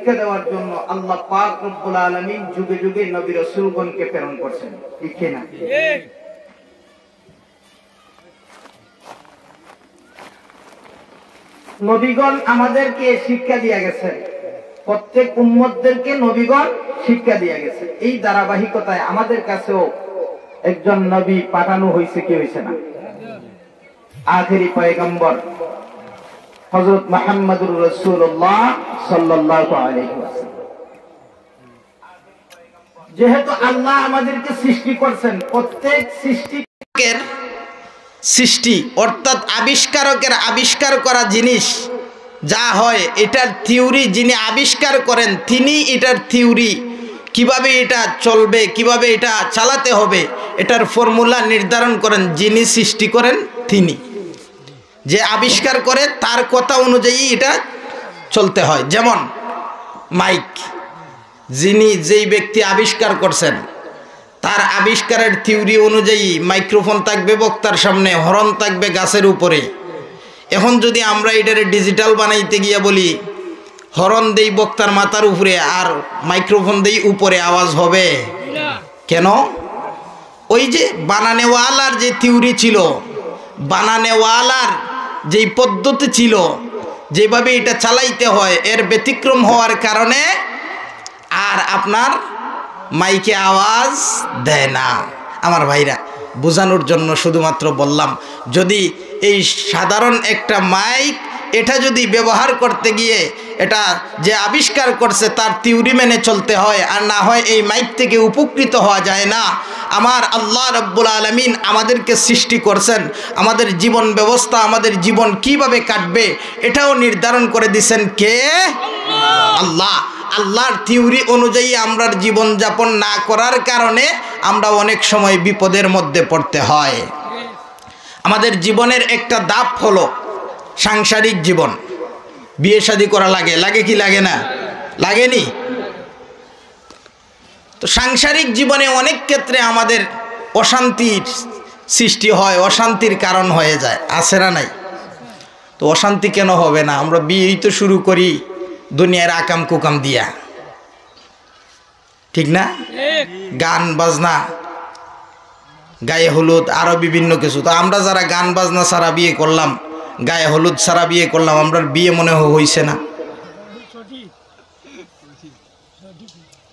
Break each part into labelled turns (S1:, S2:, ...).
S1: শিক্ষা দেওয়ার জন্য আল্লাহ পাক রব্বুল আলামিন যুগে যুগে নবী রাসূলগণকে প্রেরণ করছেন, ঠিক না? নবীগণ আমাদেরকে শিক্ষা দিয়ে গেছেন, প্রত্যেক উম্মতদেরকে নবীগণ শিক্ষা দিয়ে গেছে। এই ধারাবাহিকতায় আমাদের কাছেও একজন নবী পাঠানো হয়েছে, কি হয়েছে না? আখেরি পয়গম্বর হযরত মুহাম্মদুর রাসূলুল্লাহ সাল্লাল্লাহু আলাইহি ওয়াসাল্লাম। যেহেতু আল্লাহ আমাদেরকে সৃষ্টি করছেন, প্রত্যেক সৃষ্টি অর্থাৎ আবিষ্কারকের আবিষ্কার করা জিনিস যা হয়, এটার থিওরি যিনি আবিষ্কার করেন তিনি এটার থিওরি কিভাবে এটা চলবে, কিভাবে এটা চালাতে হবে, এটার ফর্মুলা নির্ধারণ করেন যিনি সৃষ্টি করেন তিনি। যে আবিষ্কার করে তার কথা অনুযায়ী এটা চলতে হয়। যেমন মাইক, যেই ব্যক্তি আবিষ্কার করছেন তার আবিষ্কারের থিওরি অনুযায়ী মাইক্রোফোন থাকবে বক্তার সামনে, হর্ন থাকবে গাছের উপরে। এখন যদি আমরা এটারে ডিজিটাল বানাইতে গিয়ে বলি হর্ন দেই বক্তার মাথার উপরে আর মাইক্রোফোন দেই উপরে, আওয়াজ হবে কেন? ওই যে বানানেওয়ালার যে থিওরি ছিল, বানানেওয়ালার যেই পদ্ধতি ছিল, যেভাবে এটা চালাইতে হয়, এর ব্যতিক্রম হওয়ার কারণে আর আপনার মাইকে আওয়াজ দেয় না। আমার ভাইরা, বোঝানোর জন্য শুধুমাত্র বললাম, যদি এই সাধারণ একটা মাইক এটা যদি ব্যবহার করতে গিয়ে এটা যে আবিষ্কার করছে তার থিওরি মেনে চলতে হয়, আর না হয় এই মাইক থেকে উপকৃত হওয়া যায় না। আমার আল্লাহ রাব্বুল আলামিন আমাদেরকে সৃষ্টি করছেন, আমাদের জীবন ব্যবস্থা, আমাদের জীবন কিভাবে কাটবে এটাও নির্ধারণ করে দিয়েছেন কে? আল্লাহ। আল্লাহর থিওরি অনুযায়ী আমরা জীবন যাপন না করার কারণে আমরা অনেক সময় বিপদের মধ্যে পড়তে হয়। আমাদের জীবনের একটা ধাপ হলো সাংসারিক জীবন। বিয়ে শাদী করা লাগে কি লাগে না? লাগেনি? তো সাংসারিক জীবনে অনেক ক্ষেত্রে আমাদের অশান্তির সৃষ্টি হয়, অশান্তির কারণ হয়ে যায়, আছে না নাই? তো অশান্তি কেন হবে না? আমরা বিয়েই তো শুরু করি দুনিয়ার আকাম কুকাম দিয়া, ঠিক না? গান বাজনা, গায়ে হলুদ, আরো বিভিন্ন কিছু। তো আমরা যারা গান বাজনা ছাড়া বিয়ে করলাম, গায়ে হলুদ ছাড়া বিয়ে করলাম, আমরা বিয়ে মনে হইছে না?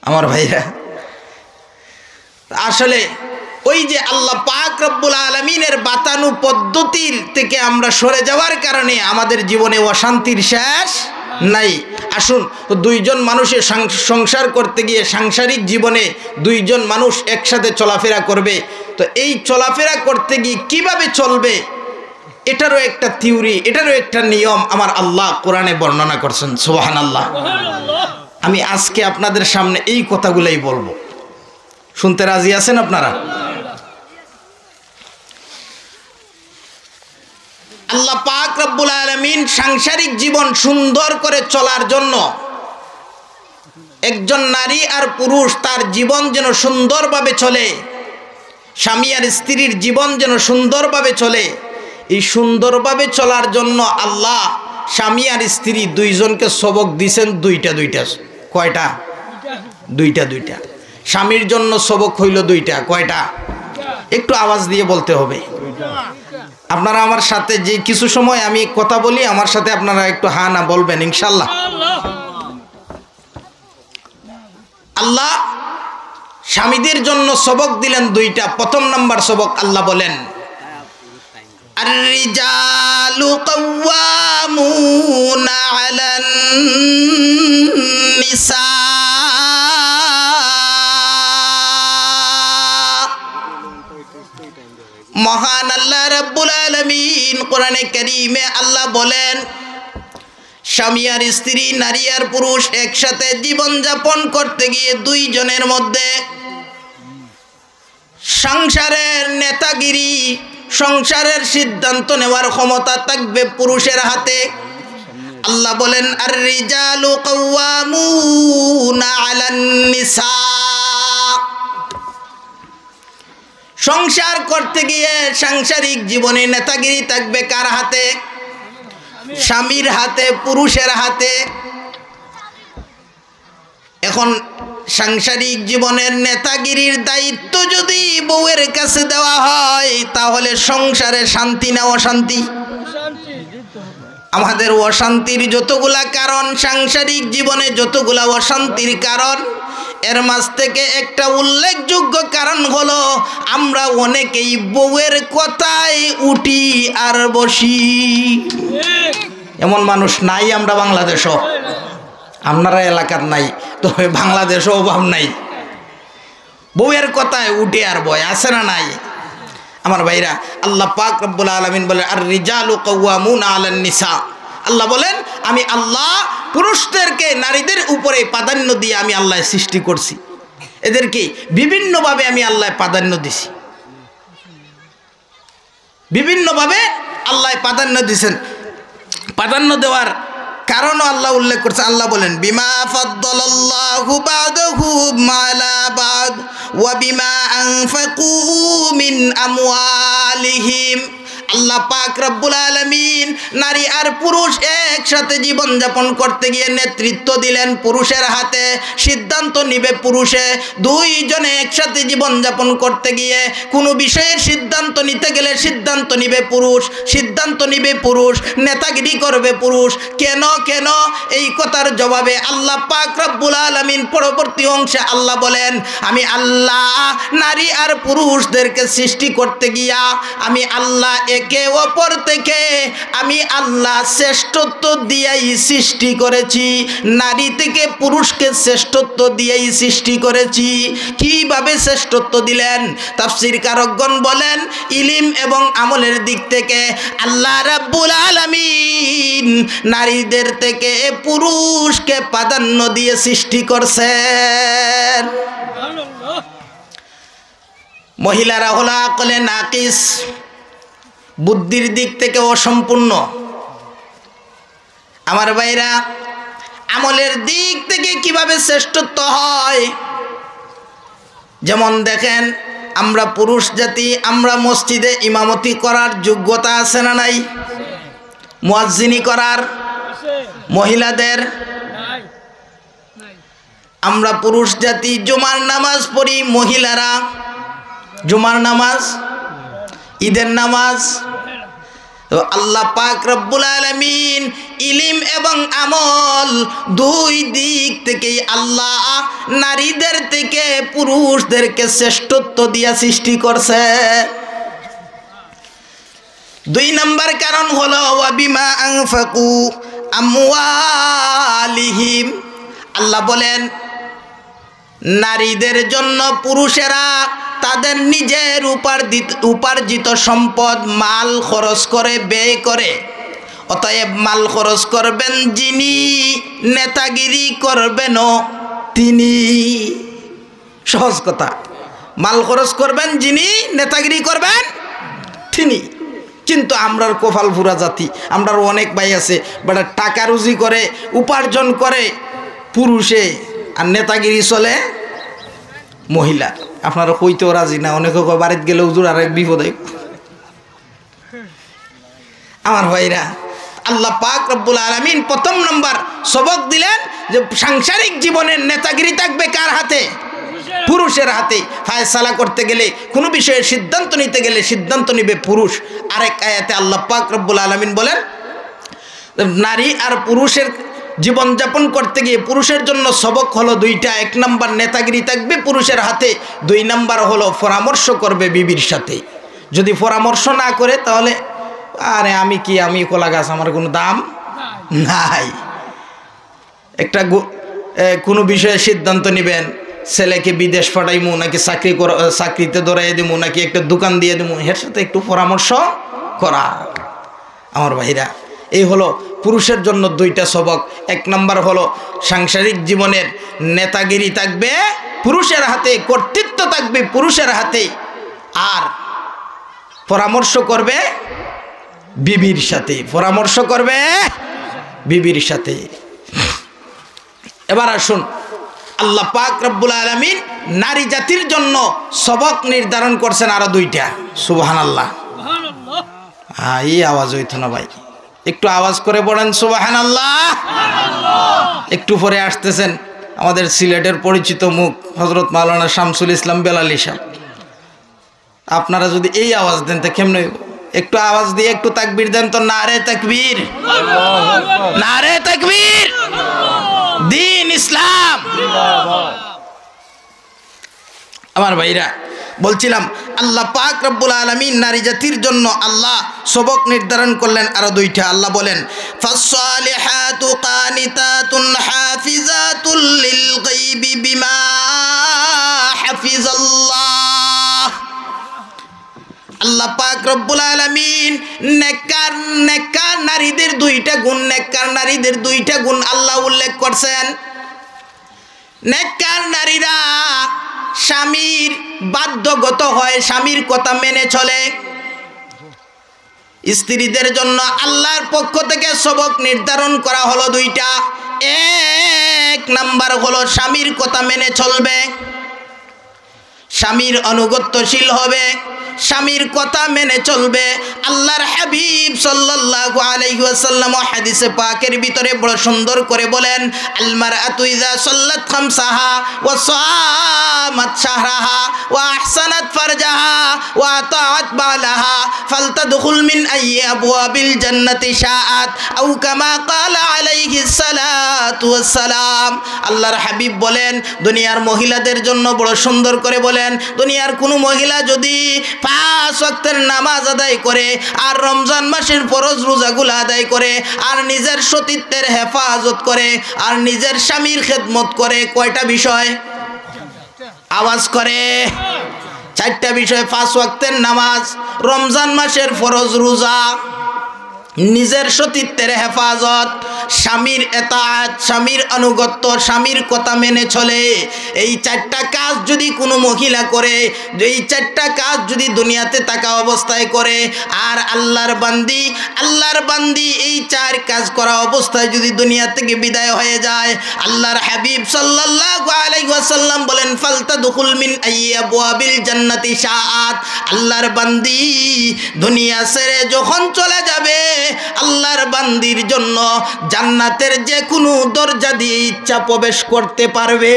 S1: আমার ভাইরা, আসলে ওই যে আল্লাহ পাক রব্বুল আলামিনের বাতানু পদ্ধতির থেকে আমরা সরে যাওয়ার কারণে আমাদের জীবনে অশান্তির শেষ নাই। আসুন, দুইজন মানুষের সংসার করতে গিয়ে সাংসারিক জীবনে দুইজন মানুষ একসাথে চলাফেরা করবে, তো এই চলাফেরা করতে গিয়ে কিভাবে চলবে এটারও একটা থিওরি, এটারও একটা নিয়ম আমার আল্লাহ কোরআনে বর্ণনা করছেন। সুবহানাল্লাহ। আমি আজকে আপনাদের সামনে এই কথাগুলাই বলবো, শুনতে রাজি আছেন আপনারা? আল্লাহ পাক রব্বুল আলামিন সাংসারিক জীবন সুন্দর করে চলার জন্য একজন নারী আর পুরুষ তার জীবন যেন সুন্দরভাবে চলে, স্বামী আর স্ত্রীর জীবন যেন সুন্দরভাবে চলে, এই সুন্দরভাবে চলার জন্য আল্লাহ স্বামী আর স্ত্রী দুইজনকে সবক দিয়েছেন দুইটা। কয়টা? দুইটা। স্বামীর জন্য সবক হইল দুইটা। কয়টা? একটু আওয়াজ দিয়ে বলতে হবে। আপনারা আমার সাথে যে কিছু সময় আমি কথা বলি, আমার সাথে আপনারা একটু হা না বলবেন ইনশাআল্লাহ। আল্লাহ স্বামীদের জন্য সবক দিলেন দুইটা। প্রথম নাম্বার সবক আল্লাহ বলেন, আর-রিজালু কাওয়ামুনা আলান নিসা। মহান আল্লাহ রাব্বুল আলামিন কোরআনে কারীমে আল্লাহ বলেন, স্বামী আর স্ত্রী, নারী আর পুরুষ একসাথে জীবন যাপন করতে গিয়ে দুইজনের মধ্যে সংসারের নেতাগিরি, সংসারের সিদ্ধান্ত নেওয়ার ক্ষমতা থাকবে পুরুষের হাতে। আল্লাহ বলেন, আর-রিজালু কাওয়ামুনা আলান নিসা। সংসার করতে গিয়ে সাংসারিক জীবনে নেতাগিরি থাকবে কার হাতে? স্বামীর হাতে, পুরুষের হাতে। এখন সাংসারিক জীবনের নেতাগিরির দায়িত্ব যদি বউয়ের কাছে দেওয়া হয় তাহলে সংসারে শান্তি না অশান্তি? আমাদের অশান্তির যতগুলা কারণ, সাংসারিক জীবনে যতগুলা অশান্তির কারণ, এর মাঝ থেকে একটা উল্লেখযোগ্য কারণ হলো আমরা অনেকেই বউয়ের কথায় উঠি আর বসি। এমন মানুষ নাই আমরা বাংলাদেশও, আপনারা এলাকার নাই, তবে বাংলাদেশও অভাব নাই। বউয়ের কথায় উঠে আর বয় আছে না নাই? আমার ভাইরা, আল্লাহ পাক রব্বুল আলামিন বলেন আর রিজালু কাওয়ামুনা আলান নিসা। আল্লাহ বলেন আমি আল্লাহ পুরুষদেরকে নারীদের উপরে প্রাধান্য দিয়ে আমি আল্লাহ সৃষ্টি করছি। এদেরকে বিভিন্নভাবে আমি আল্লাহ প্রাধান্য দিছি, বিভিন্নভাবে আল্লাহ প্রাধান্য দিয়েছেন। প্রাধান্য দেওয়ার কারণও আল্লাহ উল্লেখ করছে। আল্লাহ বলেন বিমা ফাদ্দালাল্লাহু বা'দাহুম আলা বা'দ ওয়া বিমা আনফাকু মিন আমওয়ালিহিম। আল্লাহ পাক রব্বুল আলামিন নারী আর পুরুষ একসাথে জীবন যাপন করতে গিয়ে নেতৃত্ব দিলেন পুরুষের হাতে, সিদ্ধান্ত নিবে পুরুষে। দুইজনে একসাথে জীবন যাপন করতে গিয়ে কোনো বিষয়ের সিদ্ধান্ত নিতে গেলে সিদ্ধান্ত নিবে পুরুষ, সিদ্ধান্ত নিবে পুরুষ, নেতাগিরি করবে পুরুষ। কেন কেন? এই কথার জবাবে আল্লাহ পাক রব্বুল আলামিন পরবর্তী অংশে আল্লাহ বলেন আমি আল্লাহ নারী আর পুরুষদেরকে সৃষ্টি করতে গিয়া আমি আল্লাহ একে অপর থেকে আমি আল্লাহ শ্রেষ্ঠত্ব দিয়েই সৃষ্টি করেছি। নারী থেকে পুরুষকে শ্রেষ্ঠত্ব দিয়েই সৃষ্টি করেছি। কিভাবে শ্রেষ্ঠত্ব দিলেন? তাফসীর কারকগণ বলেন ইলম এবং আমলের দিক থেকে আল্লাহ রাব্বুল আলামিন নারীদের থেকে পুরুষকে প্রাধান্য দিয়ে সৃষ্টি করছেন। মহিলারা হলো আকলে নাকিস, বুদ্ধির দিক থেকে অসম্পূর্ণ। আমার ভাইরা, আমলের দিক থেকে কিভাবে শ্রেষ্ঠত্ব হয়? যেমন দেখেন আমরা পুরুষ জাতি, আমরা মসজিদে ইমামতি করার যোগ্যতা আছে না নাই? মুয়াজ্জিনি করার মহিলাদের। আমরা পুরুষ জাতি জুমার নামাজ পড়ি, মহিলারা জুমার নামাজ, ঈদের নামাজ। তো আল্লাহ পাক রব্বুল আলামিন ইলম এবং আমল দুই দিক থেকেই আল্লাহ নারীদের থেকে পুরুষদেরকে শ্রেষ্ঠত্ব দিয়া সৃষ্টি করছে। দুই নম্বর কারণ হলো ওয়া বিমা আনফাকু আমওয়ালিহিম। আল্লাহ বলেন নারীদের জন্য পুরুষেরা তাদের নিজের উপার্জিত সম্পদ মাল খরচ করে, ব্যয় করে। অতএব মাল খরচ করবেন যিনি, নেতাগিরি করবেনও তিনি। সহজ কথা, মাল খরচ করবেন যিনি, নেতাগিরি করবেন তিনি। কিন্তু আমরার কপাল ফুরা জাতি, আমরার অনেক ভাই আছে বাট টাকা রুজি করে, উপার্জন করে পুরুষে, আর নেতাগিরি চলে মহিলা। আপনারা কইতেও রাজি না, অনেকে বাড়িতে গেলে হুজুর আর এক বিপদ। আমার ভাইরা, আল্লাহ পাক রব্বুল আলামিন প্রথম নম্বর সবক দিলেন যে সাংসারিক জীবনের নেতাগিরি থাকবে কার হাতে? পুরুষের হাতে। ফায়সালা করতে গেলে, কোনো বিষয়ে সিদ্ধান্ত নিতে গেলে সিদ্ধান্ত নিবে পুরুষ। আরেক আয়াতে আল্লাহ পাক রব্বুল আলামিন বলেন নারী আর পুরুষের জীবনযাপন করতে গিয়ে পুরুষের জন্য সবক হলো দুইটা। এক নাম্বার নেতাগিরি থাকবে পুরুষের হাতে, দুই নাম্বার হলো পরামর্শ করবে বিবির সাথে। যদি পরামর্শ না করে তাহলে আরে আমি কি, আমি কলা গাছ, আমার কোনো দাম নাই। একটা কোনো বিষয়ে সিদ্ধান্ত নেবেন, ছেলেকে বিদেশ পাঠাইমু নাকি চাকরিতে ধরাই দেবো নাকি একটা দোকান দিয়ে দেবো, এর সাথে একটু পরামর্শ করা। আমার ভাইরা, এই হলো পুরুষের জন্য দুইটা সবক। এক নাম্বার হলো সাংসারিক জীবনের নেতাগিরি থাকবে পুরুষের হাতে, কর্তৃত্ব থাকবে পুরুষের হাতে, আর পরামর্শ করবে বিবির সাথে, পরামর্শ করবে বিবির সাথে। এবার আসুন, আল্লাহ পাক রব্বুল আলামিন নারী জাতির জন্য সবক নির্ধারণ করছেন আরো দুইটা। সুবহানাল্লাহ। এই আওয়াজ হইতো না ভাই, একটু আওয়াজ করে বলেন সুবহানাল্লাহ। একটু পরে আসতেছেন আমাদের সিলেটের পরিচিত মুখ হযরত মাওলানা শামসুল ইসলাম বেলালী সাহেব। আপনারা যদি এই আওয়াজ দেন তা কেমনে হইব? একটু আওয়াজ দিয়ে একটু তাকবীর দেন তো। নারে তাকবীর, নারে তাকবীর, দ্বীন ইসলাম। আমার ভাইরা, বলছিলাম আল্লাহ পাক রব্বুল আলামিন নারী জাতির জন্য আল্লাহ সবক নির্ধারণ করলেন আরো দুইটা। আল্লাহ বলেন ফাসসালিহাতু কানিতাতুন হাফিজাতুল লিল গায়বি বিমা হাফিজাল্লাহ। আল্লাহ পাক রব্বুল আলামিন নেককার নারীদের দুইটা গুণ, নেককার নারীদের দুইটা গুণ আল্লাহ উল্লেখ করছেন। নেককার নারীরা স্বামীর বাধ্যগত হয়, স্বামীর কথা মেনে চলে। স্ত্রীদের জন্য আল্লাহর পক্ষ থেকে সবক নির্ধারণ করা হলো দুইটা। এক নাম্বার হলো স্বামীর কথা মেনে চলবে, স্বামীর আনুগত্যশীল হবে, স্বামীর কথা মেনে চলবে। আল্লাহর হাবিব সাল্লাল্লাহু আলাইহি ওয়াসাল্লাম হাদিসে পাকের ভিতরে বড় সুন্দর করে বলেন, আল মারআতু ইযা সাল্লাত খামসাহা ওয়া সামাত শাহরাহা ওয়া আহসানাত ফারজাহা ওয়া আতাআত বালাহা ফালতাদখুল মিন আইয়ি আবওয়াবিল জান্নাতি শাআত আও কামা ক্বালা আলাইহিস সালাতু ওয়াস সালাম। আল্লাহর হাবিব বলেন, দুনিয়ার মহিলাদের জন্য বড় সুন্দর করে বলেন, দুনিয়ার কোনো মহিলা যদি 5 ওয়াক্তের নামাজ আদায় করে আর রমজান মাসের ফরজ রোজাগুলো আদায় করে আর নিজের সতীত্বের হেফাজত করে আর নিজের স্বামীর খেদমত করে, কয়টা বিষয়? আওয়াজ করে 4টা বিষয়। 5 ওয়াক্তের নামাজ, রমজান মাসের ফরজ রোজা, নিজের সতীত্বের হেফাজত, স্বামীর এতাআত, স্বামীর আনুগত্য, স্বামীর কথা মেনে চলে। এই 4টা কাজ যদি কোনো মহিলা করে, এই 4টা কাজ যদি দুনিয়াতে থাকা অবস্থায় করে আর আল্লাহর বান্দি এই 4 কাজ করা অবস্থায় যদি দুনিয়া থেকে বিদায় হয়ে যায়, আল্লাহর হাবিব সাল্লাল্লাহু আলাইহি ওয়াসাল্লাম বলেন ফালতাদখুল মিন আইয়ি আবওয়াবিল জান্নাতি শাআত। আল্লাহর বান্দি দুনিয়া ছেড়ে যখন চলে যাবে, আল্লাহর বান্দির জন্য জান্নাতের যে কোনো দরজা দিয়ে ইচ্ছা প্রবেশ করতে পারবে।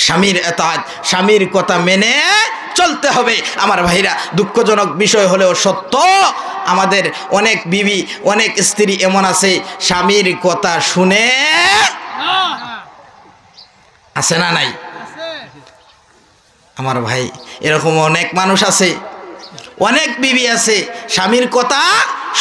S1: স্বামীর এতাআত, স্বামীর কথা মেনে চলতে হবে। আমার ভাইরা, দুঃখজনক বিষয় হলেও সত্য, আমাদের অনেক বিবি, অনেক স্ত্রী এমন আছে স্বামীর কথা শুনে আছে না নাই? আমার ভাই, এরকম অনেক মানুষ আছে, অনেক বিবি আছে স্বামীর কথা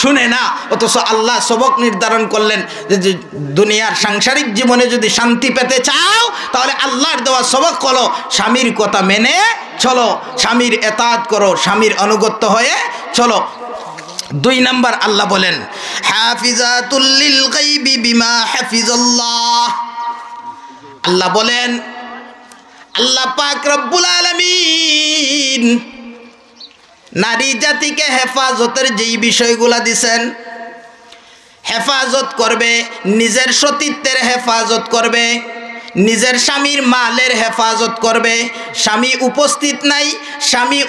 S1: শুনে না, অথচ আল্লাহ সবক নির্ধারণ করলেন যে দুনিয়ার সাংসারিক জীবনে যদি শান্তি পেতে চাও তাহলে আল্লাহর দেওয়া সবক হলো স্বামীর কথা মেনে চলো, স্বামীর এতাআত করো, স্বামীর আনুগত্য হয়ে চলো। 2 নাম্বার আল্লাহ বলেন হাফিজাতুল লিল গায়বি বিমা হাফিজাল্লাহ। আল্লাহ বলেন, আল্লাহ পাক রব্বুল আলামিন নারী জাতিকে হেফাজতের যেই বিষয়গুলা দিছেন, হেফাজত করবে, নিজের সতীত্বের হেফাজত করবে, নিজের স্বামীর মালের হেফাজত করবে। স্বামী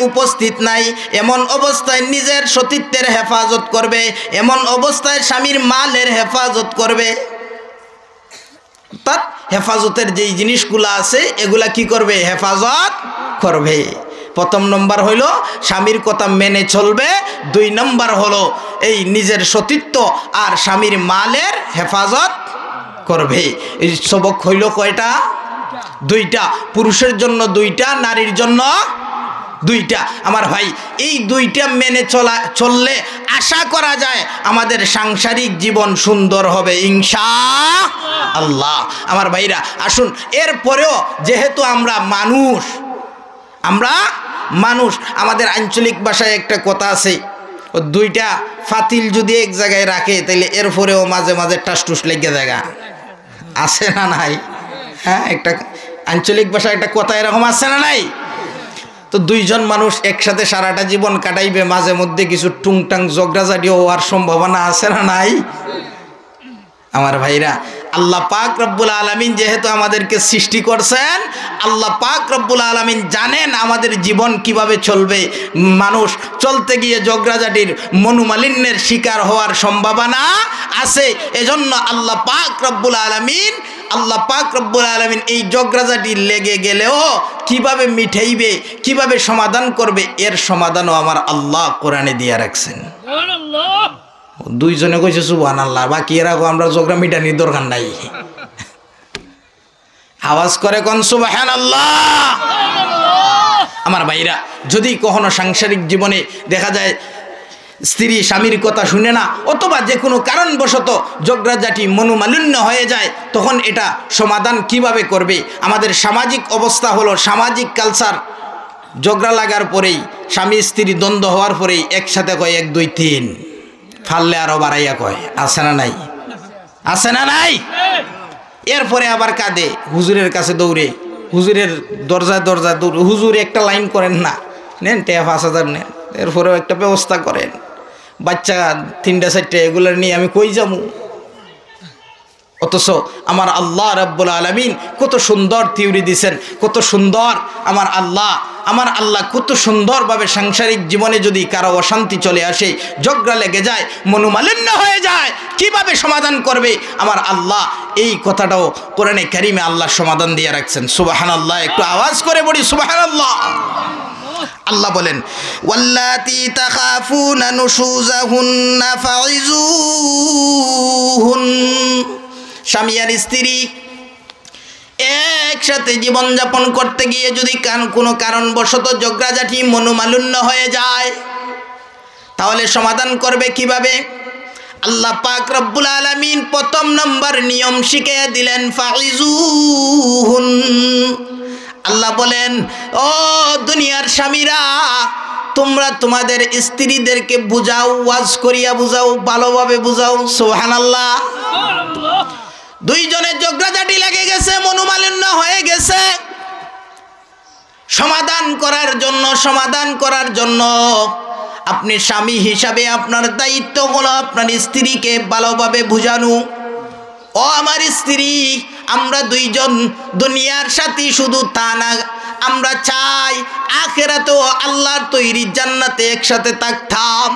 S1: উপস্থিত নাই এমন অবস্থায় নিজের সতীত্বের হেফাজত করবে, এমন অবস্থায় স্বামীর মালের হেফাজত করবে। অর্থাৎ হেফাজতের যেই জিনিসগুলো আছে এগুলা কি করবে? হেফাজত করবে। 1 নম্বর হইল স্বামীর কথা মেনে চলবে, 2 নম্বর হলো এই নিজের সতীত্ব আর স্বামীর মালের হেফাজত করবে। এই সবক হইল কয়টা? 2টা। পুরুষের জন্য 2টা, নারীর জন্য 2টা। আমার ভাই, এই 2টা মেনে চললে আশা করা যায় আমাদের সাংসারিক জীবন সুন্দর হবে ইনশাআল্লাহ। আমার ভাইরা, আসুন, এরপরেও যেহেতু আমরা মানুষ, আমাদের আঞ্চলিক ভাষায় একটা কথা আছে, 2টা ফাতিল যদি এক জায়গায় রাখে তাহলে এরপরেও মাঝে মাঝে টাসটুস লেগে জায়গা আছে না নাই? হ্যাঁ, একটা আঞ্চলিক ভাষায় একটা কথা এরকম আছে না নাই? তো 2 জন মানুষ একসাথে সারাটা জীবন কাটাইবে, মাঝে মধ্যে কিছু টুংটাং ঝগড়াঝাটি হওয়ার সম্ভাবনা আছে না নাই? আমার ভাইরা, আল্লাহ পাক রব্বুল আলামিন যেহেতু আমাদেরকে সৃষ্টি করছেন, আল্লাহ পাক রব্বুল আলামিন জানেন আমাদের জীবন কিভাবে চলবে। মানুষ চলতে গিয়ে ঝগড়াঝাটির মনোমালিন্যের শিকার হওয়ার সম্ভাবনা আছে। এজন্য আল্লাহ পাক রব্বুল আলামিন এই ঝগড়াঝাটি লেগে গেলেও কিভাবে মিটাইবে, কিভাবে সমাধান করবে, এর সমাধানও আমার আল্লাহ কোরআনে দিয়ে রাখছেন। দুইজনে কইছে সুবহানাল্লাহ, বাকি এরা আমরা ঝগড়া মিটানির দরকার নাই। আওয়াজ করে কোন সুবহানাল্লাহ। আমার ভাইরা, যদি কখনো সাংসারিক জীবনে দেখা যায় স্ত্রী স্বামীর কথা শুনে না, অথবা যে কোনো কারণবশত ঝগড়াঝাটি মনোমালিন্য হয়ে যায়, তখন এটা সমাধান কিভাবে করবে? আমাদের সামাজিক অবস্থা হলো, সামাজিক কালচার, ঝগড়া লাগার পরেই, স্বামী স্ত্রী দ্বন্দ্ব হওয়ার পরেই একসাথে কয় 1 2 3, ফাললে আরো বাড়াইয়া কয়, আছে না নাই? আছে না নাই? এরপরে আবার কাঁদে, হুজুরের কাছে দৌড়ে, হুজুরের দরজায় দৌড়ে, হুজুর একটা লাইন করেন না, নেন টেয়া 5000 নেন, এরপরেও একটা ব্যবস্থা করেন, বাচ্চা 3টা 4টা, এগুলোর নিয়ে আমি কই যাবো? অথচ আমার আল্লাহ রাব্বুল আলামিন কত সুন্দর থিওরি দিয়েছেন, কত সুন্দর আমার আল্লাহ কত সুন্দরভাবে সাংসারিক জীবনে যদি কারো অশান্তি চলে আসে, ঝগড়া লেগে যায়, মনোমালিন্য হয়ে যায়, কিভাবে সমাধান করবে? আমার আল্লাহ এই কথাটাও কোরআনে কারিমে আল্লাহ সমাধান দিয়ে রাখছেন। সুবহানাল্লাহ, একটু আওয়াজ করে বলি সুবহানাল্লাহ। আল্লাহ বলেন, ওয়াল্লাতি তাখাফুনা নুশুজাহুন্না ফাইজুহুন। স্বামী আর স্ত্রী একসাথে জীবনযাপন করতে গিয়ে যদি কোনো কারণবশত ঝগড়াঝাটি মনোমালিন্য হয়ে যায়, তাহলে সমাধান করবে কিভাবে? আল্লাহ পাক রব্বুল আলামিন প্রথম নম্বর নিয়ম শিখিয়ে দিলেন, ফাইজুহুন। আল্লাহ বলেন, ও দুনিয়ার স্বামীরা, তোমরা তোমাদের স্ত্রীদেরকে বুঝাও, ওয়াজ করিয়া বুঝাও, ভালোভাবে বুঝাও। সুবহানাল্লাহ। দুইজনের ঝগড়াঝাটি লেগে গেছে, মনোমালিন্য হয়ে গেছে, সমাধান করার জন্য আপনি স্বামী হিসাবে আপনার দায়িত্ব হলো আপনার স্ত্রীকে ভালোভাবে বুঝানো। ও আমার স্ত্রী, আমরা দুইজন দুনিয়ার সাথী, শুধু তা না, আমরা চাই আখিরাতেও আল্লাহর তৈরি জান্নাতে একসাথে থাকতাম।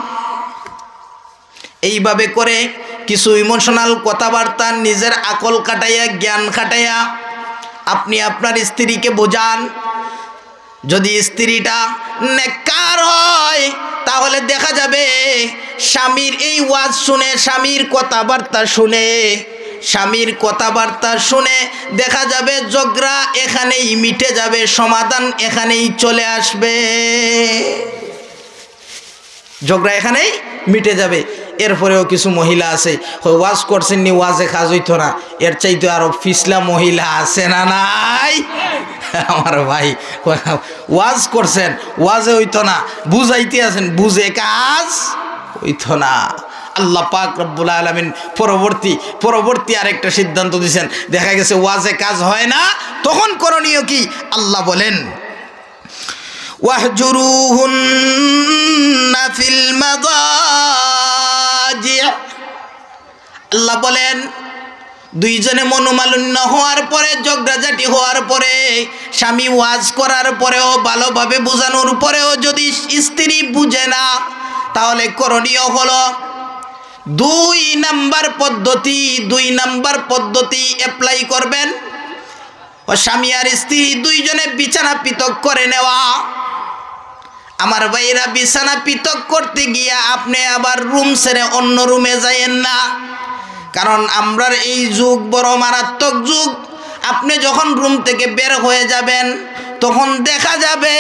S1: এইভাবে করে কিছু ইমোশনাল কথাবার্তা, নিজের আকল খাটাইয়া, জ্ঞান খাটাইয়া আপনি আপনার স্ত্রীকে বোঝান। যদি স্ত্রীটা নেককার হয়, তাহলে দেখা যাবে স্বামীর এই ওয়াজ শুনে, স্বামীর কথাবার্তা শুনে দেখা যাবে ঝগড়া এখানেই মিটে যাবে, সমাধান এখানেই চলে আসবে, ঝগড়া এখানেই মিটে যাবে। এরপরেও কিছু মহিলা আছে, ওয়াজ করছেন নি, ওয়াজে কাজ হইতো না, এর চাইতে আরো পিছলা মহিলা আছে না নাই? আমার ভাই, ওয়াজ করছেন, ওয়াজে হইতো না, বুঝাইতে আছেন, বুঝে কাজ হইতো না। আল্লাহ পাক রব্বুল আলামিন পরবর্তী আরেকটা সিদ্ধান্ত দিয়েছেন। দেখা গেছে ওয়াজে কাজ হয় না, তখন করণীয় কি? আল্লাহ বলেন, ওয়াহজুরুহুন্না ফিল মাদাজি। আল্লাহ বলেন, দুইজনে মনোমালিন্য হওয়ার পরে, ঝগড়াঝাটি হওয়ার পরে, স্বামী ওয়াজ করার পরেও, ভালোভাবে বোঝানোর পরেও যদি স্ত্রী বুঝে না, তাহলে করণীয় হলো 2 নাম্বার পদ্ধতি অ্যাপ্লাই করবেন। ও স্বামী আর স্ত্রী দুইজনে বিছানা পৃথক করে নেওয়া। আমার ভাইরা, বিছানা পৃথক করতে গিয়া আপনি আবার রুম ছেড়ে অন্য রুমে যাইয়েন না, কারণ আমরার এই যুগ বড় মারাত্মক যুগ। আপনি যখন রুম থেকে বের হয়ে যাবেন, তখন দেখা যাবে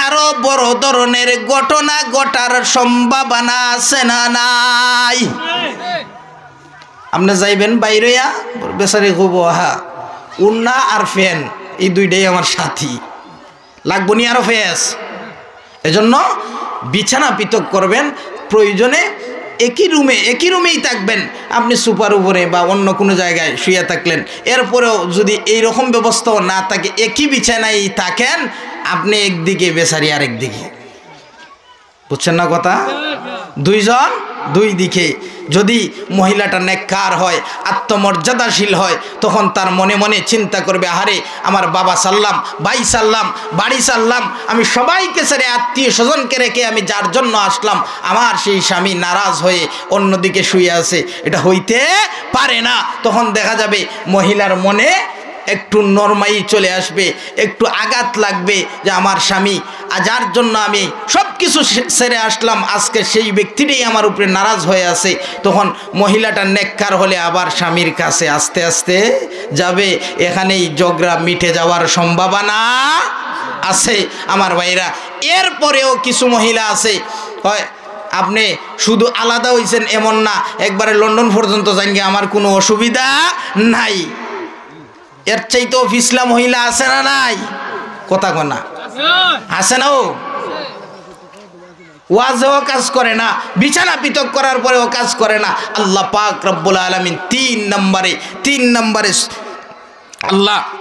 S1: আরো বড় ধরনের ঘটনা ঘটার সম্ভাবনা আছে না নাই? আপনি যাইবেন বাইরেয়া, বেচারি খুব উন্না আর ফ্যান, এই দুইটাই আমার সাথী, লাগবো নি আরো ফেস। এজন্য বিছানা পৃথক করবেন, প্রয়োজনে একই রুমেই থাকবেন। আপনি সুপার উপরে বা অন্য কোনো জায়গায় শুয়ে থাকলেন, এরপরেও যদি এই রকম ব্যবস্থাও না থাকে, একই বিছানায় থাকেন, আপনি একদিকে বেচারি আরেকদিকে, বুঝছেন না কথা? দুইজন দুই দিকে। যদি মহিলাটা নেককার হয়, আত্মমর্যাদাশীল হয়, তখন তার মনে মনে চিন্তা করবে, আহারে আমার বাবা সাল্লাম, ভাই সাল্লাম, বাড়ি সাল্লাম, আমি সবাইকে ছেড়ে আত্মীয় স্বজনকে রেখে আমি যার জন্য আসলাম, আমার সেই স্বামী নারাজ হয়ে অন্যদিকে শুয়ে আছে, এটা হইতে পারে না। তখন দেখা যাবে মহিলার মনে একটু নরমাই চলে আসবে, একটু আঘাত লাগবে যে আমার স্বামী যার জন্য আমি সব কিছু ছেড়ে আসলাম, আজকে সেই ব্যক্তিটাই আমার উপরে নারাজ হয়ে আছে। তখন মহিলাটা নেককার হলে আবার স্বামীর কাছে আস্তে আস্তে যাবে, এখানেই ঝগড়া মিটে যাওয়ার সম্ভাবনা আছে আমার ভাইরা। এরপরেও কিছু মহিলা আছে, হয় আপনি শুধু আলাদা হইছেন এমন না, একবারে লন্ডন পর্যন্ত যান গিয়ে আমার কোনো অসুবিধা নাই, এর চাইতেও ফিসলা মহিলা আছে না নাই? কথা কনা আছে না? ও ওয়াজেও কাজ করে না, বিছানা পৃথক করার পরেও কাজ করে না। আল্লাহ পাক রব্বুল আলামিন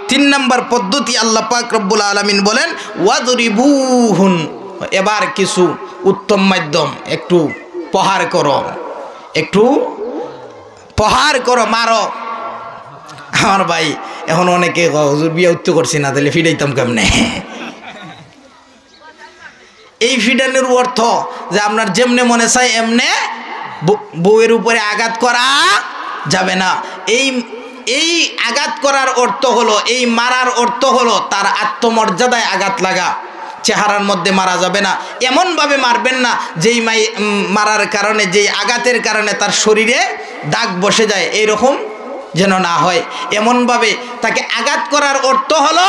S1: তিন নম্বর পদ্ধতি আল্লাহ পাক রব্বুল আলামিন বলেন ওয়াদরিবুহুন। এবার কিছু উত্তম মাধ্যম, একটু প্রহার করো, মারো। আমার ভাই এখন অনেকে হুজুর বিয়ে উত্তর করছি না, তাহলে ফিরাইতাম কেমনে? এই ফিডানোর অর্থ যে আপনার যেমনে মনে চায় এমনে বউয়ের উপরে আঘাত করা যাবে না। এই আঘাত করার অর্থ হলো, এই মারার অর্থ হলো তার আত্মমর্যাদায় আঘাত লাগা। চেহারার মধ্যে মারা যাবে না, এমনভাবে মারবেন না যেই মারার কারণে, যেই আঘাতের কারণে তার শরীরে দাগ বসে যায়, এইরকম যেন না হয়। এমনভাবে তাকে আঘাত করার অর্থ হলো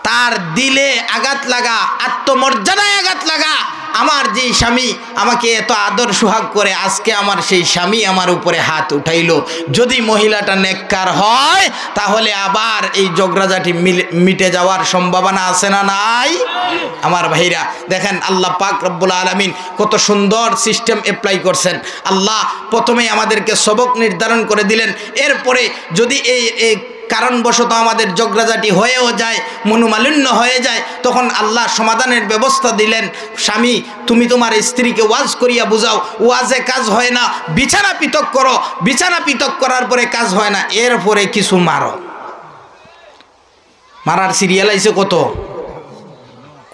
S1: তার দিলে আঘাত লাগা, আত্মমর্যাদায় আঘাত লাগা। আমার যেই স্বামী আমাকে এত আদর সোহাগ করে, আজকে আমার সেই স্বামী আমার উপরে হাত উঠাইলো। যদি মহিলাটা নেককার হয় তাহলে আবার এই ঝগড়াঝাটি মিটে যাওয়ার সম্ভাবনা আছে না নাই? আমার ভাইরা দেখেন, আল্লাহ পাক রব্বুল আলামিন কত সুন্দর সিস্টেম অ্যাপ্লাই করছেন। আল্লাহ প্রথমে আমাদেরকে সবক নির্ধারণ করে দিলেন, এরপরে যদি এই কারণবশত আমাদের ঝগড়াঝাটি হয়েও যায়, মনোমালিন্য হয়ে যায়, তখন আল্লাহ সমাধানের ব্যবস্থা দিলেন। স্বামী, তুমি তোমার স্ত্রীকে ওয়াজ করিয়া বুঝাও, ওয়াজে কাজ হয় না, বিছানা পৃথক করো, বিছানা পৃথক করার পরে কাজ হয় না, এরপরে কিছু মারো। মারার সিরিয়াল আইছে কত,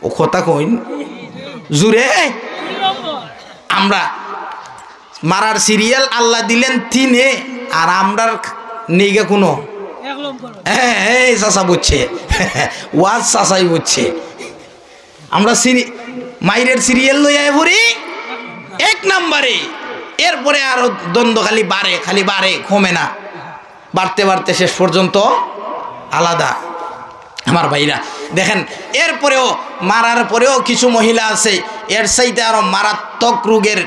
S1: ও কথা কইন জুড়ে। আমরা মারার সিরিয়াল আল্লাহ দিলেন 3-এ, আর আমরার নেইগা কোনো এই চাষা বুঝছে, ওয়াজ চাষাই বুঝছে। আমরা মাইরের সিরিয়াল লইয়া পড়ি 1 নম্বরে, এরপরে আরো দ্বন্দ্ব খালি বাড়ে, কমে না, বাড়তে বাড়তে শেষ পর্যন্ত আলাদা। আমার ভাইরা দেখেন, এরপরেও মারার পরেও কিছু মহিলা আছে এর চাইতে আরো মারাত্মক রোগের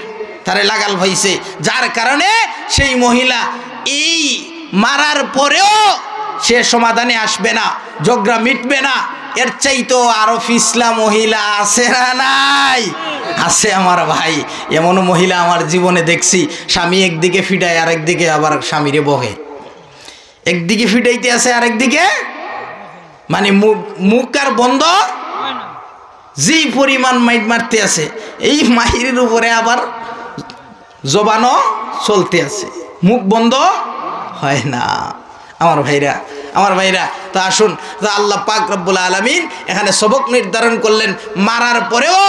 S1: তারে লাগাল হয়েছে, যার কারণে সেই মহিলা এই মারার পরেও সে সমাধানে আসবে না, ঝগড়া মিটবে না। এর চাইতো আরো ফিসলা মহিলা আছে না নাই? আছে আমার ভাই। এমনও মহিলা আমার জীবনে দেখছি, স্বামী একদিকে ফিটায় আর একদিকে আবার স্বামীরে বহে, একদিকে ফিটাইতে আছে আর একদিকে মানে মুখ আর বন্ধ, যে পরিমাণ মাইট মারতে আছে, এই মাহিরের উপরে আবার জবানও চলতে আছে, মুখ বন্ধ হয় না। আমার ভাইরা তো আসুন, তো আল্লাহ পাক রব্বুল আলামিন এখানে সবক নির্ধারণ করলেন, মারার পরেও,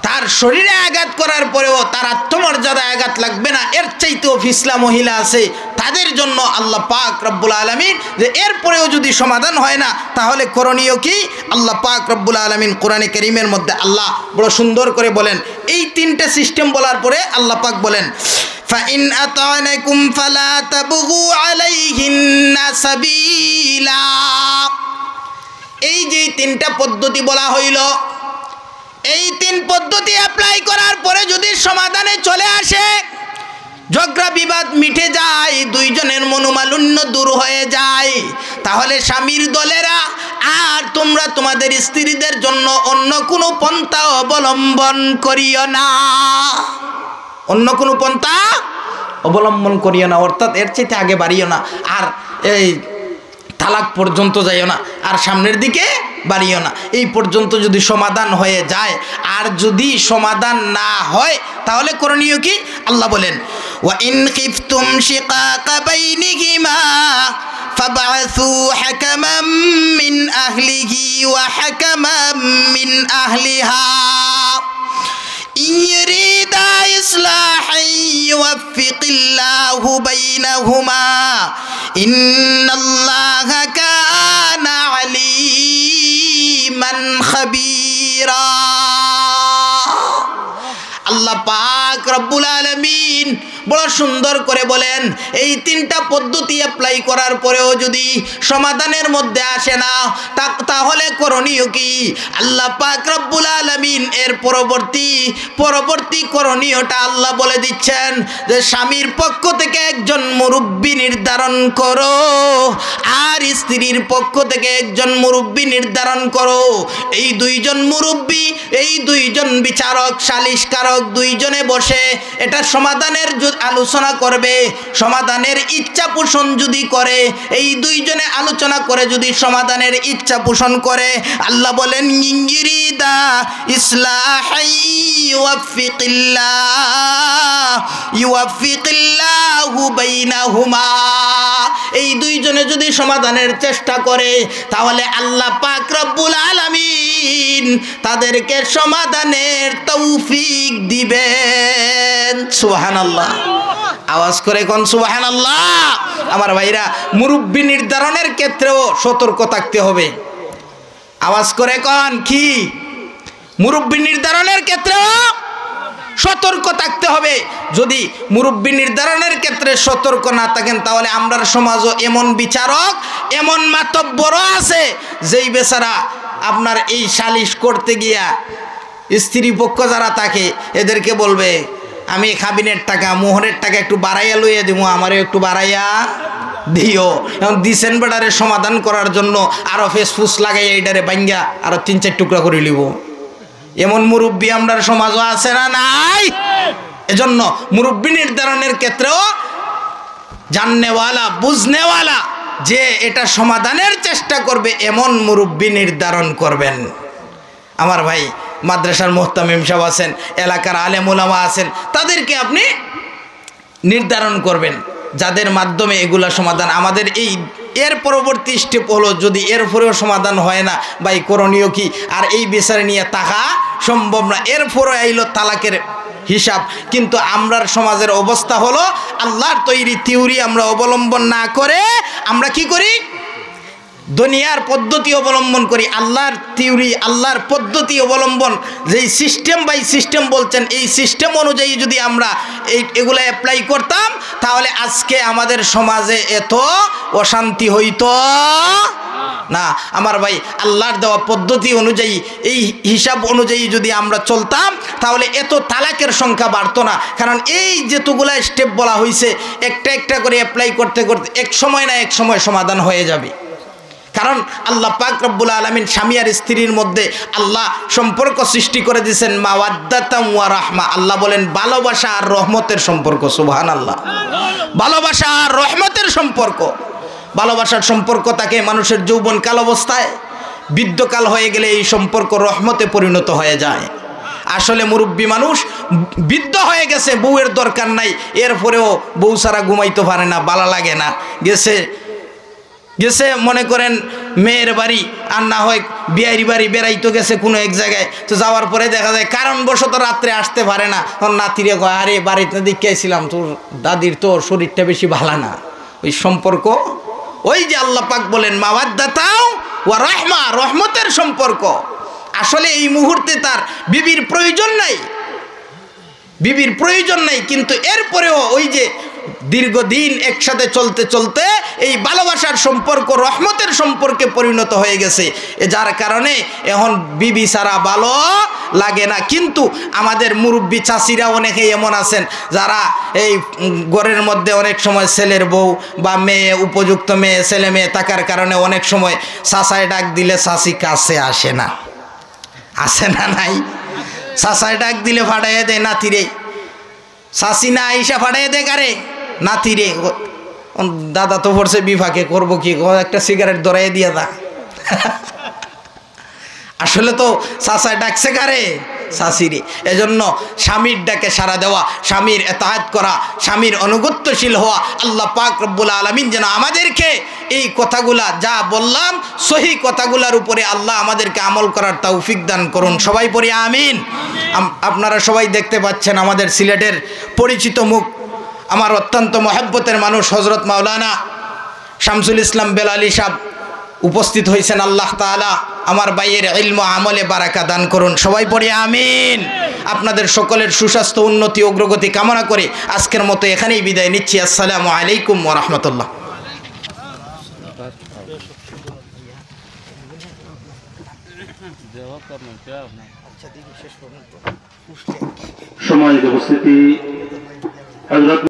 S1: তার শরীরে আঘাত করার পরেও তার আত্মমর্যাদায় আঘাত লাগবে না। এর চাইতেও ফিসলা মহিলা আছে, তাদের জন্য আল্লাহ পাক রব্বুল আলামিন যে এরপরেও যদি সমাধান হয় না তাহলে করণীয় কি? আল্লাহ পাক রব্বুল আলামিন কোরআনে কারীমের মধ্যে আল্লাহ বড় সুন্দর করে বলেন। এই 3টে সিস্টেম বলার পরে আল্লাহ পাক বলেন, ফাইন আতানাকুম ফালা তাবগু আলাইহিন্না সাবিলা। এই যে 3টা পদ্ধতি বলা হইল, এই 3 পদ্ধতি অ্যাপ্লাই করার পরে যদি সমাধানে চলে আসে, ঝগড়া বিবাদ মিটে যায়, দুইজনের মনোমালিন্য দূর হয়ে যায়, তাহলে স্বামীর দলেরা আর তোমরা তোমাদের স্ত্রীদের জন্য অন্য কোনো পন্থা অবলম্বন করিও না, অন্য কোনো পন্থা অবলম্বন করিও না, অর্থাৎ এর চাইতে আগে বাড়িও না, আর এই তালাক পর্যন্ত যাইও না, আর সামনের দিকে বাড়িও না। এই পর্যন্ত যদি সমাধান হয়ে যায়, আর যদি সমাধান না হয় তাহলে করণীয় কি? আল্লাহ বলেন ওয়া ইন খিফতুম শিকাকা বাইনিহিমা ফাবআসু হাকামান মিন আহলিহি ওয়া হাকামান মিন আহলিহা ইন ইউরিদা ইসলাহান ইউওয়াফফিকিল্লাহু বাইনাহুমা ইন্নাল্লাহা কানা আলিমান খাবীরা। আল্লাহ পাক রব্বুল আলামিন বড় সুন্দর করে বলেন, এই তিনটা পদ্ধতি অ্যাপ্লাই করার পরেও যদি সমাধানের মধ্যে আসে না, তাহলে করণীয় কি? আল্লাহ পাক রব্বুল আলামিন এর পরবর্তী করণীয়টা আল্লাহ বলে দিচ্ছেন যে স্বামীর পক্ষ থেকে একজন মুরব্বি নির্ধারণ করো, আর স্ত্রীর পক্ষ থেকে একজন মুরব্বি নির্ধারণ করো। এই দুইজন মুরব্বি, এই দুইজন বিচারক, সালিশকারক, দুইজনে বসে এটা সমাধানের আলোচনা করবে। সমাধানের ইচ্ছা পোষণ যদি করে, এই দুইজনে আলোচনা করে যদি সমাধানের ইচ্ছা পোষণ করে, আল্লাহ বলেন ইনগিরিদা ইসলাহাই ইউওয়াফফিকিল্লাহু বাইনাহুমা, এই দুইজনে যদি সমাধানের চেষ্টা করে তাহলে আল্লাহ পাক রব্বুল আলামিন তাদেরকে সমাধানের তৌফিক দিবেন। সুবহানাল্লাহ, আওয়াজ করে কোন সুবহানাল্লাহ। আমার ভাইরা, মুরব্বি নির্ধারণের ক্ষেত্রেও সতর্ক থাকতে হবে। আওয়াজ করে কোন কি? মুরব্বি নির্ধারণের ক্ষেত্রেও সতর্ক থাকতে হবে। যদি মুরব্বি নির্ধারণের ক্ষেত্রে সতর্ক না থাকেন তাহলে আমরার সমাজও এমন বিচারক, এমন মাতব্বরও আছে যেই বেচারা আপনার এই সালিশ করতে গিয়া স্ত্রী পক্ষ যারা থাকে এদেরকে বলবে আমি খাবিনের টাকা, মোহরের টাকা একটু বাড়াইয়া লইয়া দিব, আমারও একটু বাড়াইয়া দিও। এবং দিছেন বেটারে সমাধান করার জন্য আরো ফেসফুস লাগাইয়া এইটারে বাঙ্গা আরো 3-4 টুকরা করে লিব। এমন মুরব্বি আমরার সমাজও আছে না নাই? এজন্য মুরব্বি নির্ধারণের ক্ষেত্রেও জাননেওয়ালা, বুঝনেওয়ালা, যে এটা সমাধানের চেষ্টা করবে এমন মুরব্বি নির্ধারণ করবেন। আমার ভাই, মাদ্রাসার মুহতামিম সাহেব আছেন, এলাকার আলেম ওলামা আছেন, তাদেরকে আপনি নির্ধারণ করবেন যাদের মাধ্যমে এগুলা সমাধান। আমাদের এর পরবর্তী স্টেপ হলো যদি এরপরেও সমাধান হয় না, ভাই করণীয় কি? আর এই বিচার নিয়ে থাকা সম্ভব না। এরপরে আইলো তালাকের হিসাব। কিন্তু আমরার সমাজের অবস্থা হলো আল্লাহর তৈরি থিওরি আমরা অবলম্বন না করে আমরা কি করি? দুনিয়ার পদ্ধতি অবলম্বন করি। আল্লাহর থিওরি, আল্লাহর পদ্ধতি অবলম্বন, যেই সিস্টেম বাই সিস্টেম বলছেন, এই সিস্টেম অনুযায়ী যদি আমরা এগুলো অ্যাপ্লাই করতাম তাহলে আজকে আমাদের সমাজে এত অশান্তি হইতো না। আমার ভাই, আল্লাহর দেওয়া পদ্ধতি অনুযায়ী, এই হিসাব অনুযায়ী যদি আমরা চলতাম তাহলে এত তালাকের সংখ্যা বাড়তো না। কারণ এই যেতগুলা স্টেপ বলা হয়েছে একটা একটা করে অ্যাপ্লাই করতে করতে এক সময় না এক সময় সমাধান হয়ে যাবে। কারণ আল্লাহ পাক রব্বুল আলামিন স্বামী আর স্ত্রীর মধ্যে আল্লাহ সম্পর্ক সৃষ্টি করে দিয়েছেন মাওয়াদ্দাতাম ওয়া রাহমা। আল্লাহ বলেন ভালোবাসা আর রহমতের সম্পর্ক। সুবহানাল্লাহ, ভালোবাসা আর রহমতের সম্পর্ক। ভালোবাসার সম্পর্ক থাকে মানুষের যৌবনকাল অবস্থায়, বৃদ্ধকাল হয়ে গেলে এই সম্পর্ক রহমতে পরিণত হয়ে যায়। আসলে মুরব্বী মানুষ বৃদ্ধ হয়ে গেছে, বউয়ের দরকার নাই, এরপরেও বউ ছাড়া ঘুমাইতে পারে না, ভালো লাগে না, গেছে মনে করেন মেয়ের বাড়ি, আর না হয় বিয়ারি বাড়ি বেড়াইতে গেছে কোনো এক জায়গায়, তো যাওয়ার পরে দেখা যায় কারণবশত রাত্রে আসতে পারে না। তখন নাতিরে কয়, আরে বাড়িতে দেখিয়েছিলাম তোর দাদির তো শরীরটা বেশি ভালো না। ওই সম্পর্ক, ওই যে আল্লাহ পাক বলেন মাওয়াদ্দাতাও ওয়া রাহমা, রহমতের সম্পর্ক। আসলে এই মুহূর্তে তার বিবির প্রয়োজন নাই, কিন্তু এরপরেও ওই যে দীর্ঘদিন একসাথে চলতে চলতে এই ভালোবাসার সম্পর্ক রহমতের সম্পর্কে পরিণত হয়ে গেছে, যার কারণে এখন বিবি ছাড়া ভালো লাগে না। কিন্তু আমাদের মুরব্বী চাষিরা অনেকে এমন আছেন যারা এই ঘরের মধ্যে অনেক সময় ছেলের বউ বা মেয়ে, উপযুক্ত মেয়ে, ছেলে মেয়ে থাকার কারণে অনেক সময় চাষায় ডাক দিলে চাষি কাছে আসে না। আসে না নাই? চাষায় ডাক দিলে ফাটাইয়া দেয় নাতিরে, চাষি না আইসা ফাটাইয়া দেয় কারে? নাতিরে। দাদা তো পড়ছে বিভাগে, করবো কি, একটা সিগারেট ধরাই দিয়া দা। আসলে তো চাচায় ডাকছে কারে, শাশিরে। এজন্য স্বামীর ডাকে সাড়া দেওয়া, স্বামীর এতাআত করা, স্বামীর অনুগত্যশীল হওয়া। আল্লাহ পাক রব্বুল আলামিন যেন আমাদেরকে এই কথাগুলা যা বললাম সহি কথাগুলার উপরে আল্লাহ আমাদেরকে আমল করার তৌফিক দান করুন। সবাই পড়ি আমিন। আপনারা সবাই দেখতে পাচ্ছেন আমাদের সিলেটের পরিচিত মুখ, আমার অত্যন্ত মহব্বতের মানুষ হযরত মাওলানা শামসুল ইসলাম বেলালী সাহেব উপস্থিত হয়েছেন। আল্লাহ তাআলা আমার ভাইয়ের ইলম আমলে বারাকা দান করুন। সবাই পড়ি আমিন। আপনাদের সকলের সুস্বাস্থ্য, উন্নতি, অগ্রগতি কামনা করে আজকের মতো এখানেই বিদায় নিচ্ছি। আসসালামু আলাইকুম ওয়া রাহমাতুল্লাহ।
S2: সম্মানিত উপস্থিতি, হযরত